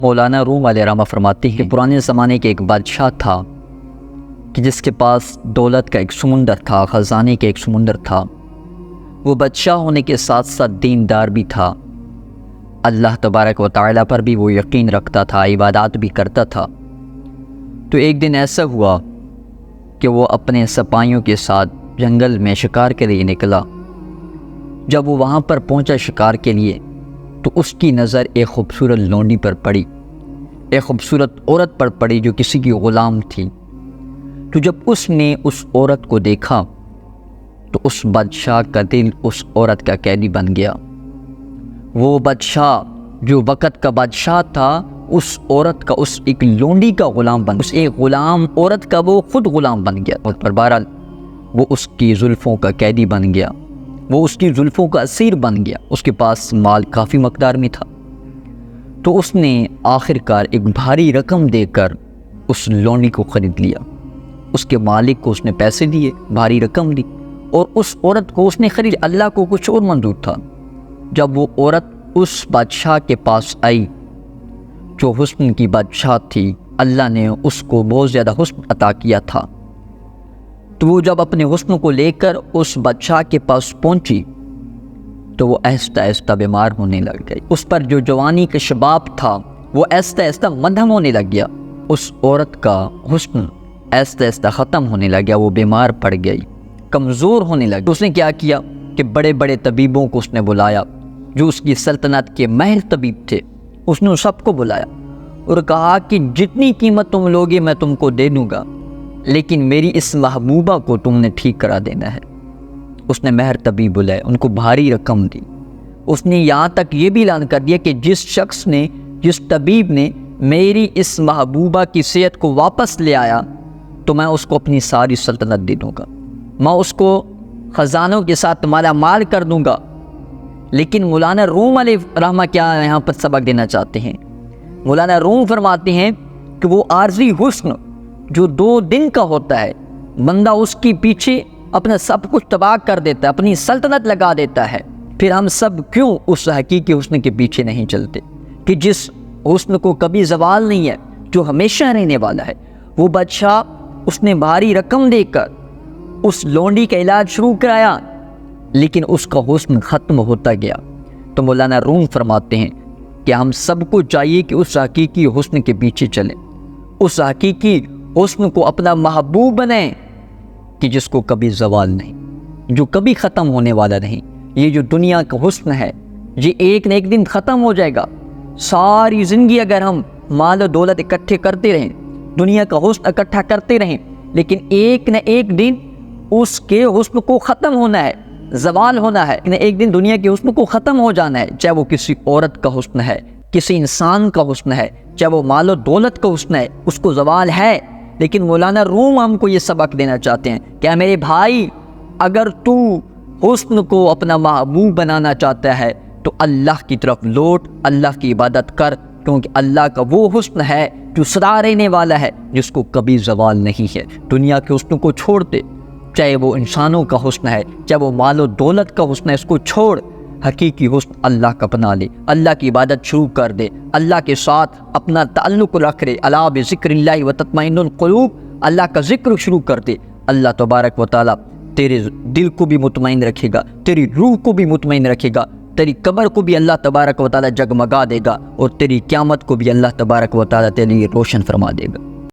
مولانا روم علیہ رحمہ فرماتے ہیں کہ پرانے زمانے کے ایک بادشاہ تھا کہ جس کے پاس دولت کا ایک سمندر تھا، خزانے کا ایک سمندر تھا۔ وہ بادشاہ ہونے کے ساتھ ساتھ دیندار بھی تھا، اللہ تبارک و تعالیٰ پر بھی وہ یقین رکھتا تھا، عبادات بھی کرتا تھا۔ تو ایک دن ایسا ہوا کہ وہ اپنے سپاہیوں کے ساتھ جنگل میں شکار کے لیے نکلا۔ جب وہ وہاں پر پہنچا شکار کے لیے تو اس کی نظر ایک خوبصورت لونڈی پر پڑی، ایک خوبصورت عورت پر پڑی جو کسی کی غلام تھی۔ تو جب اس نے اس عورت کو دیکھا تو اس بادشاہ کا دل اس عورت کا قیدی بن گیا۔ وہ بادشاہ جو وقت کا بادشاہ تھا اس عورت کا، اس ایک لونڈی کا غلام بن، اس ایک غلام عورت کا وہ خود غلام بن گیا۔ اور پر بہرحال وہ اس کی زلفوں کا قیدی بن گیا، وہ اس کی زلفوں کا اسیر بن گیا۔ اس کے پاس مال کافی مقدار میں تھا، تو اس نے آخرکار ایک بھاری رقم دے کر اس لونڈی کو خرید لیا۔ اس کے مالک کو اس نے پیسے دیے، بھاری رقم دی، اور اس عورت کو اس نے خرید۔ اللہ کو کچھ اور منظور تھا۔ جب وہ عورت اس بادشاہ کے پاس آئی جو حسن کی بادشاہ تھی، اللہ نے اس کو بہت زیادہ حسن عطا کیا تھا، تو وہ جب اپنے حسن کو لے کر اس بادشاہ کے پاس پہنچی تو وہ آہستہ آہستہ بیمار ہونے لگ گئی۔ اس پر جو جوانی کا شباب تھا وہ آہستہ آہستہ مدھم ہونے لگ گیا۔ اس عورت کا حسن آہستہ آہستہ ختم ہونے لگ گیا، وہ بیمار پڑ گئی، کمزور ہونے لگی۔ تو اس نے کیا کیا کہ بڑے بڑے طبیبوں کو اس نے بلایا، جو اس کی سلطنت کے ماہر طبیب تھے، اس نے سب کو بلایا اور کہا کہ جتنی قیمت تم لوگے میں تم کو دے دوں گا، لیکن میری اس محبوبہ کو تم نے ٹھیک کرا دینا ہے۔ اس نے ماہر طبیب بلائے، ان کو بھاری رقم دی۔ اس نے یہاں تک یہ بھی اعلان کر دیا کہ جس طبیب نے میری اس محبوبہ کی صحت کو واپس لے آیا تو میں اس کو اپنی ساری سلطنت دے دوں گا، میں اس کو خزانوں کے ساتھ مالا مال کر دوں گا۔ لیکن مولانا روم علیہ رحمہ کیا یہاں پر سبق دینا چاہتے ہیں؟ مولانا روم فرماتے ہیں کہ وہ عارضی حسن جو 2 دن کا ہوتا ہے، بندہ اس کی پیچھے اپنا سب کچھ تباہ کر دیتا ہے، اپنی سلطنت لگا دیتا ہے۔ پھر ہم سب کیوں اس حقیقی حسن کے پیچھے نہیں چلتے کہ جس حسن کو کبھی زوال نہیں ہے، جو ہمیشہ رہنے والا ہے؟ وہ بادشاہ، اس نے بھاری رقم دے کر اس لونڈی کا علاج شروع کرایا، لیکن اس کا حسن ختم ہوتا گیا۔ تو مولانا روم فرماتے ہیں کہ ہم سب کو چاہیے کہ اس حقیقی حسن کے پیچھے چلیں، اس حقیقی حسن کو اپنا محبوب بنائیں کہ جس کو کبھی زوال نہیں، جو کبھی ختم ہونے والا نہیں۔ یہ جو دنیا کا حسن ہے یہ ایک نہ ایک دن ختم ہو جائے گا۔ ساری زندگی اگر ہم مال و دولت اکٹھے کرتے رہیں، دنیا کا حسن اکٹھا کرتے رہیں، لیکن ایک نہ ایک دن اس کے حسن کو ختم ہونا ہے، زوال ہونا ہے۔ ایک دن دنیا کے حسن کو ختم ہو جانا ہے، چاہے وہ کسی عورت کا حسن ہے، کسی انسان کا حسن ہے، چاہے وہ مال و دولت کا حسن ہے، اس کو زوال ہے۔ لیکن مولانا روم ہم کو یہ سبق دینا چاہتے ہیں کہ میرے بھائی، اگر تو حسن کو اپنا محبوب بنانا چاہتا ہے تو اللہ کی طرف لوٹ، اللہ کی عبادت کر، کیونکہ اللہ کا وہ حسن ہے جو سدا رہنے والا ہے، جس کو کبھی زوال نہیں ہے۔ دنیا کے حسن کو چھوڑ دے، چاہے وہ انسانوں کا حسن ہے، چاہے وہ مال و دولت کا حسن ہے، اس کو چھوڑ، حقیقی حسن اللہ کا بنا لے، اللہ کی عبادت شروع کر دے، اللہ کے ساتھ اپنا تعلق رکھ لے۔ الا بذکر اللہ وتطمئن القلوب، اللہ کا ذکر شروع کر دے، اللہ تبارک و تعالیٰ تیرے دل کو بھی مطمئن رکھے گا، تیری روح کو بھی مطمئن رکھے گا، تیری قبر کو بھی اللہ تبارک و تعالیٰ جگمگا دے گا، اور تیری قیامت کو بھی اللہ تبارک و تعالیٰ تیرے لیے روشن فرما دے گا۔